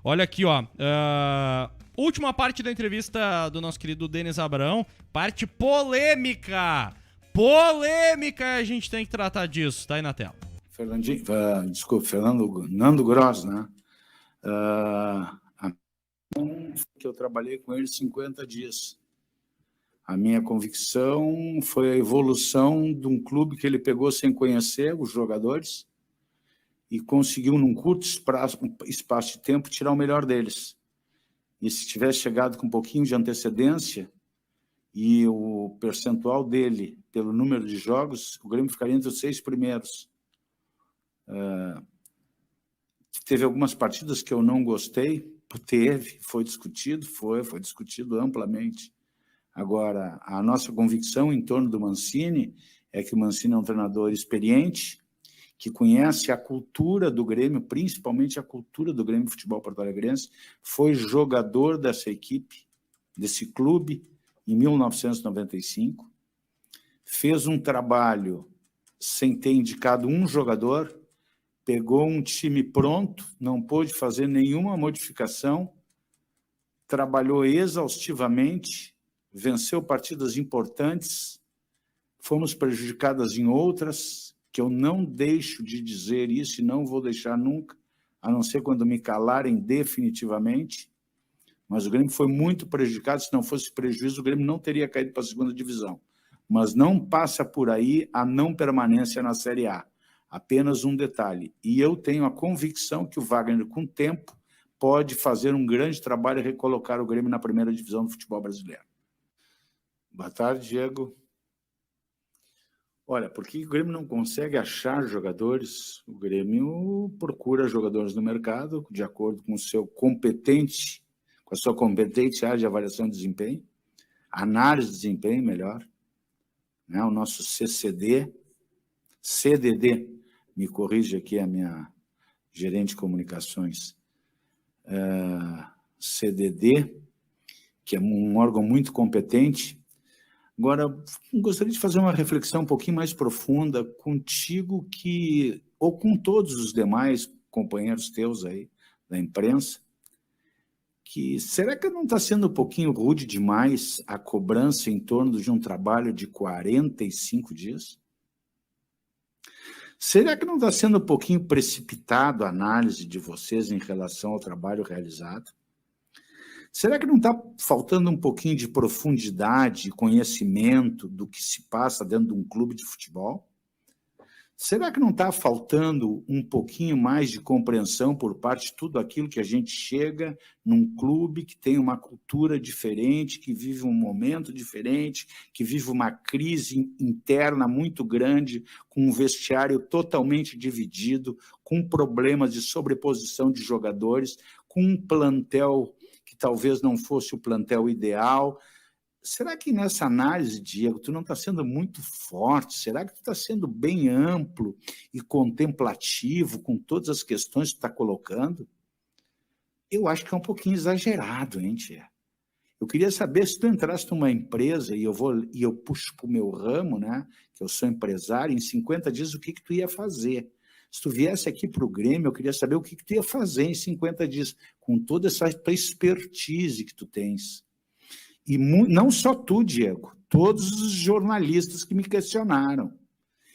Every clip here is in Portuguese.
Olha aqui, ó. Última parte da entrevista do nosso querido Denis Abrão. Parte polêmica. Polêmica, a gente tem que tratar disso. Tá aí na tela. Nando Gross, né? Que eu trabalhei com ele 50 dias. A minha convicção foi a evolução de um clube que ele pegou sem conhecer os jogadores e conseguiu, num curto espaço de tempo, tirar o melhor deles. E se tivesse chegado com um pouquinho de antecedência e o percentual dele, pelo número de jogos, o Grêmio ficaria entre os 6 primeiros. Teve algumas partidas que eu não gostei, foi discutido amplamente. Agora, a nossa convicção em torno do Mancini é que o Mancini é um treinador experiente, que conhece a cultura do Grêmio, principalmente a cultura do Grêmio Futebol Porto-Alegrense, foi jogador dessa equipe, desse clube, em 1995, fez um trabalho sem ter indicado um jogador, pegou um time pronto, não pôde fazer nenhuma modificação, trabalhou exaustivamente, venceu partidas importantes, fomos prejudicadas em outras, que eu não deixo de dizer isso e não vou deixar nunca, a não ser quando me calarem definitivamente, mas o Grêmio foi muito prejudicado, se não fosse prejuízo, o Grêmio não teria caído para a segunda divisão. Mas não passa por aí a não permanência na Série A. Apenas um detalhe, e eu tenho a convicção que o Wagner, com o tempo, pode fazer um grande trabalho e recolocar o Grêmio na primeira divisão do futebol brasileiro. Boa tarde, Diego. Olha, por que o Grêmio não consegue achar jogadores? O Grêmio procura jogadores no mercado, de acordo com a sua competente área de avaliação de desempenho, análise de desempenho, melhor, né? O nosso CDD, me corrige aqui a minha gerente de comunicações, CDD, que é um órgão muito competente. Agora, gostaria de fazer uma reflexão um pouquinho mais profunda contigo ou com todos os demais companheiros teus aí da imprensa, que será que não está sendo um pouquinho rude demais a cobrança em torno de um trabalho de 45 dias? Será que não está sendo um pouquinho precipitado a análise de vocês em relação ao trabalho realizado? Será que não está faltando um pouquinho de profundidade e conhecimento do que se passa dentro de um clube de futebol? Será que não está faltando um pouquinho mais de compreensão por parte de tudo aquilo que a gente chega num clube que tem uma cultura diferente, que vive um momento diferente, que vive uma crise interna muito grande, com um vestiário totalmente dividido, com problemas de sobreposição de jogadores, com um plantel que talvez não fosse o plantel ideal? Será que nessa análise, Diego, tu não está sendo muito forte? Será que tu está sendo bem amplo e contemplativo com todas as questões que tu está colocando? Eu acho que é um pouquinho exagerado, hein, tia? Eu queria saber, se tu entrasse numa empresa e eu puxo para o meu ramo, né, que eu sou empresário, em 50 dias o que tu ia fazer? Se tu viesse aqui para o Grêmio, eu queria saber o que tu ia fazer em 50 dias, com toda essa expertise que tu tens. E não só tu, Diego, todos os jornalistas que me questionaram.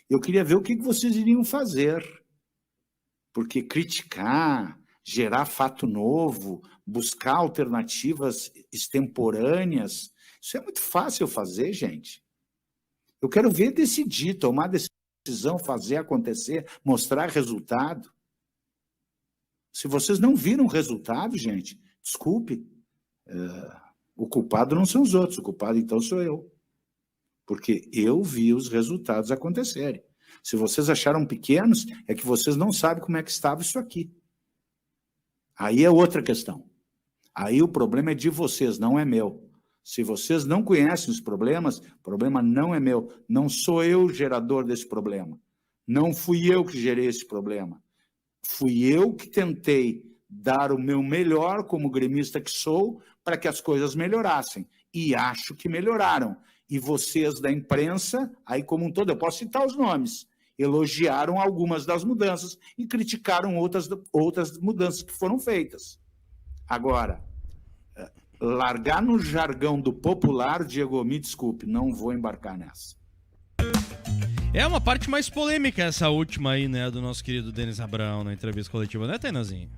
Eu queria ver o que vocês iriam fazer. Porque criticar, gerar fato novo, buscar alternativas extemporâneas, isso é muito fácil fazer, gente. Eu quero ver decidir, tomar decisão, fazer acontecer, mostrar resultado. Se vocês não viram resultado, gente, desculpe, o culpado não são os outros, o culpado então sou eu. Porque eu vi os resultados acontecerem. Se vocês acharam pequenos, é que vocês não sabem como é que estava isso aqui. Aí é outra questão. Aí o problema é de vocês, não é meu. Se vocês não conhecem os problemas, o problema não é meu. Não sou eu o gerador desse problema. Não fui eu que gerei esse problema. Fui eu que tentei dar o meu melhor como gremista que sou para que as coisas melhorassem. E acho que melhoraram. E vocês da imprensa, aí como um todo, eu posso citar os nomes, elogiaram algumas das mudanças e criticaram outras mudanças que foram feitas. Agora, largar no jargão do popular, Diego, me desculpe, não vou embarcar nessa. É uma parte mais polêmica essa última aí, né, do nosso querido Denis Abrão na entrevista coletiva, né, Tainazinho?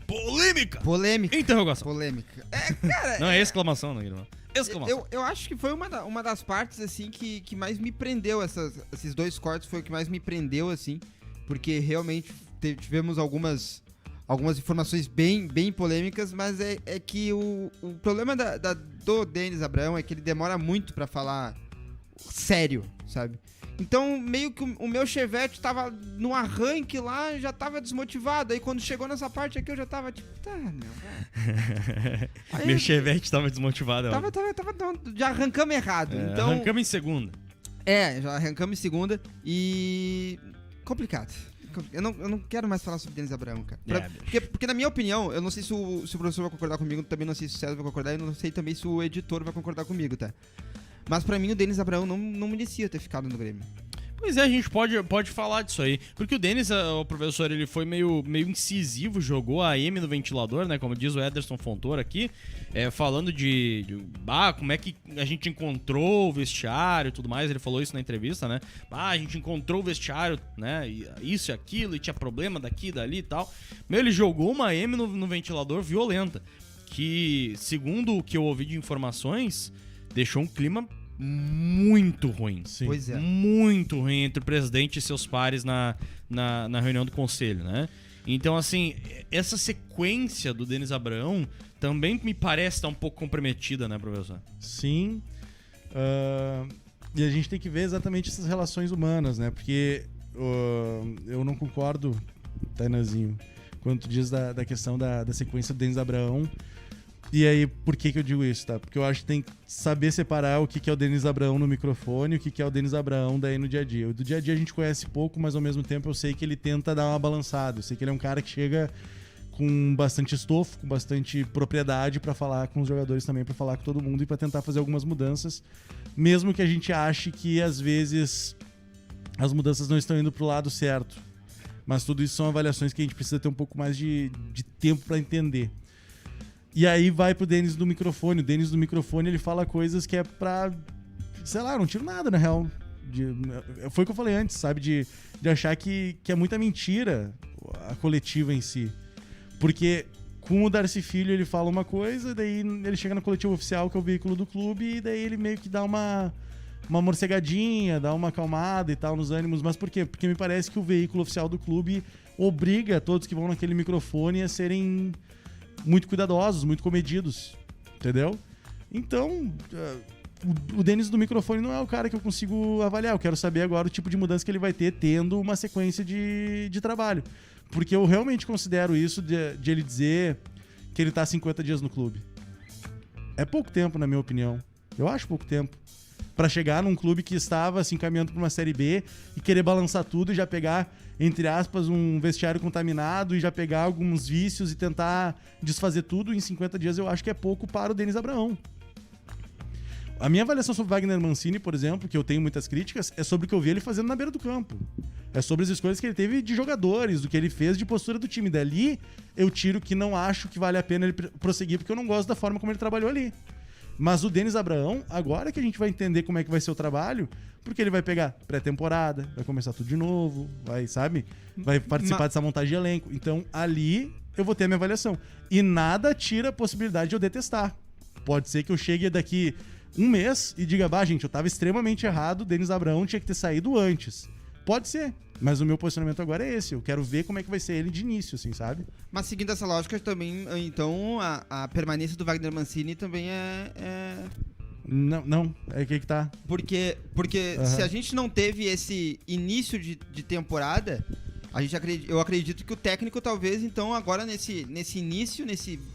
Polêmica! Interrogação. Polêmica. Cara... Não é exclamação, não, Guilherme. Exclamação. Eu acho que foi uma das partes, assim, que mais me prendeu, esses dois cortes foi o que mais me prendeu, assim, porque realmente tivemos algumas informações bem polêmicas, mas é que o problema do Denis Abrão é que ele demora muito pra falar sério, sabe? Então, meio que o meu Chevette tava no arranque lá, já tava desmotivado. Aí quando chegou nessa parte aqui, eu já tava tipo, tá, meu. Meu Chevette tava desmotivado. Já arrancamos errado. Então, arrancamos em segunda. Já arrancamos em segunda e... complicado. Eu não quero mais falar sobre Denis Abrão, cara. Porque na minha opinião, eu não sei se o professor vai concordar comigo, também não sei se o César vai concordar, e não sei também se o editor vai concordar comigo, tá? Mas pra mim o Denis Abrão não merecia ter ficado no Grêmio. Pois é, a gente pode falar disso aí. Porque o Denis, o professor, ele foi meio incisivo, jogou a M no ventilador, né? Como diz o Ederson Fontoura aqui, falando de como é que a gente encontrou o vestiário e tudo mais. Ele falou isso na entrevista, né? A gente encontrou o vestiário, né? Isso e aquilo, e tinha problema daqui, dali e tal. Ele jogou uma M no ventilador violenta. Que, segundo o que eu ouvi de informações, deixou um clima muito ruim. Sim. Pois é. Muito ruim entre o presidente e seus pares na reunião do conselho, né? Então, assim, essa sequência do Denis Abrão também me parece estar um pouco comprometida, né, professor? Sim. E a gente tem que ver exatamente essas relações humanas, né? Porque eu não concordo, Tainazinho, quando tu diz da questão da sequência do Denis Abrão. E aí, por que eu digo isso, tá? Porque eu acho que tem que saber separar o que é o Denis Abrão no microfone e o que é o Denis Abrão daí no dia a dia. O do dia a dia a gente conhece pouco, mas ao mesmo tempo eu sei que ele tenta dar uma balançada. Eu sei que ele é um cara que chega com bastante estofo, com bastante propriedade pra falar com os jogadores também, pra falar com todo mundo e pra tentar fazer algumas mudanças. Mesmo que a gente ache que, às vezes, as mudanças não estão indo pro lado certo. Mas tudo isso são avaliações que a gente precisa ter um pouco mais de tempo pra entender. E aí vai pro Denis do microfone. O Denis do microfone, ele fala coisas que é pra... sei lá, não tiro nada, na real. Foi o que eu falei antes, sabe? De achar que é muita mentira a coletiva em si. Porque com o Darcy Filho ele fala uma coisa, daí ele chega na coletiva oficial, que é o veículo do clube, e daí ele meio que dá uma morcegadinha, dá uma acalmada e tal nos ânimos. Mas por quê? Porque me parece que o veículo oficial do clube obriga todos que vão naquele microfone a serem muito cuidadosos, muito comedidos, entendeu? Então, o Denis do microfone não é o cara que eu consigo avaliar. Eu quero saber agora o tipo de mudança que ele vai ter tendo uma sequência de trabalho. Porque eu realmente considero isso de ele dizer que ele tá 50 dias no clube. É pouco tempo, na minha opinião. Eu acho pouco tempo. Pra chegar num clube que estava se encaminhando pra uma Série B e querer balançar tudo e já pegar, entre aspas, um vestiário contaminado e já pegar alguns vícios e tentar desfazer tudo em 50 dias, eu acho que é pouco para o Denis Abrão. A minha avaliação sobre Wagner Mancini, por exemplo, que eu tenho muitas críticas, é sobre o que eu vi ele fazendo na beira do campo. É sobre as escolhas que ele teve de jogadores, do que ele fez de postura do time. Dali, eu tiro que não acho que vale a pena ele prosseguir, porque eu não gosto da forma como ele trabalhou ali. Mas o Denis Abrão, agora que a gente vai entender como é que vai ser o trabalho, porque ele vai pegar pré-temporada, vai começar tudo de novo, vai participar dessa montagem de elenco. Então, ali, eu vou ter a minha avaliação. E nada tira a possibilidade de eu detestar. Pode ser que eu chegue daqui um mês e diga, gente, eu tava extremamente errado, o Denis Abrão tinha que ter saído antes. Pode ser, mas o meu posicionamento agora é esse. Eu quero ver como é que vai ser ele de início, assim, sabe? Mas seguindo essa lógica também, então, a permanência do Wagner Mancini também é... Não, é que tá. Porque se a gente não teve esse início de temporada, eu acredito que o técnico talvez, então, agora nesse início,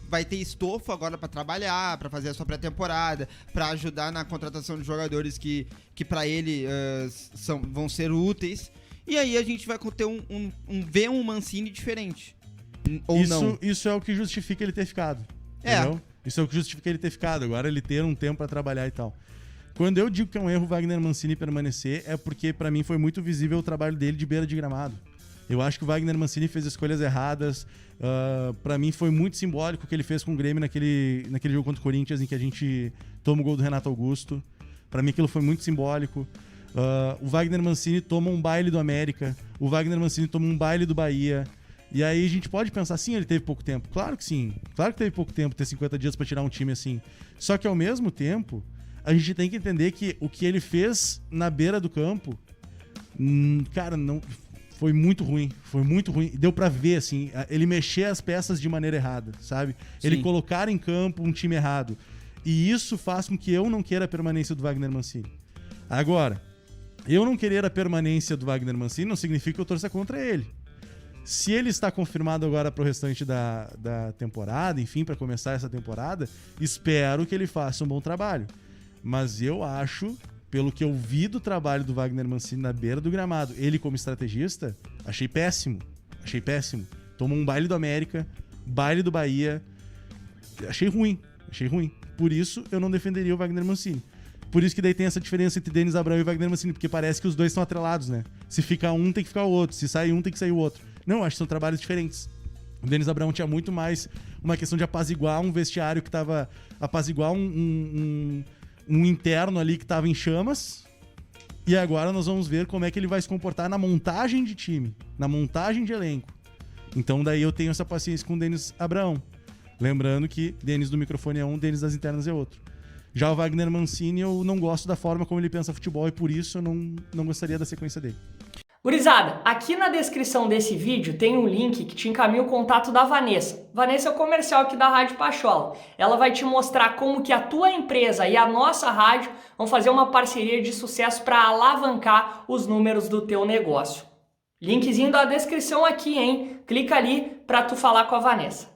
vai ter estofo agora pra trabalhar, pra fazer a sua pré-temporada, pra ajudar na contratação de jogadores que pra ele vão ser úteis. E aí a gente vai ter um Mancini diferente. Ou não. Isso é o que justifica ele ter ficado. Entendeu? Isso é o que justifica ele ter ficado. Agora ele ter um tempo para trabalhar e tal. Quando eu digo que é um erro o Wagner Mancini permanecer, é porque para mim foi muito visível o trabalho dele de beira de gramado. Eu acho que o Wagner Mancini fez escolhas erradas. Para mim foi muito simbólico o que ele fez com o Grêmio naquele jogo contra o Corinthians, em que a gente toma o gol do Renato Augusto. Para mim aquilo foi muito simbólico. O Wagner Mancini toma um baile do América. O Wagner Mancini toma um baile do Bahia. E aí a gente pode pensar, sim, ele teve pouco tempo. Claro que sim. Claro que teve pouco tempo, ter 50 dias para tirar um time assim. Só que ao mesmo tempo, a gente tem que entender que o que ele fez na beira do campo, cara, não foi muito ruim. Foi muito ruim. Deu pra ver, assim, ele mexer as peças de maneira errada, sabe? Sim. Ele colocar em campo um time errado. E isso faz com que eu não queira a permanência do Wagner Mancini. Agora, eu não querer a permanência do Wagner Mancini não significa que eu torça contra ele. Se ele está confirmado agora para o restante da temporada, enfim, para começar essa temporada, espero que ele faça um bom trabalho. Mas eu acho, pelo que eu vi do trabalho do Wagner Mancini na beira do gramado, ele como estrategista, achei péssimo. Achei péssimo. Tomou um baile do América, baile do Bahia. Achei ruim. Por isso, eu não defenderia o Wagner Mancini. Por isso que daí tem essa diferença entre Denis Abrão e Wagner Mancini, porque parece que os dois estão atrelados, né? Se fica um, tem que ficar o outro. Se sai um, tem que sair o outro. Não, acho que são trabalhos diferentes. O Denis Abrão tinha muito mais uma questão de apaziguar um vestiário que estava... Apaziguar um interno ali que estava em chamas. E agora nós vamos ver como é que ele vai se comportar na montagem de time, na montagem de elenco. Então daí eu tenho essa paciência com o Denis Abrão. Lembrando que Denis do microfone é um, Denis das internas é outro. Já o Wagner Mancini, eu não gosto da forma como ele pensa futebol e por isso eu não gostaria da sequência dele. Gurizada, aqui na descrição desse vídeo tem um link que te encaminha o contato da Vanessa. Vanessa é o comercial aqui da Rádio Pachola. Ela vai te mostrar como que a tua empresa e a nossa rádio vão fazer uma parceria de sucesso para alavancar os números do teu negócio. Linkzinho da descrição aqui, hein? Clica ali para tu falar com a Vanessa.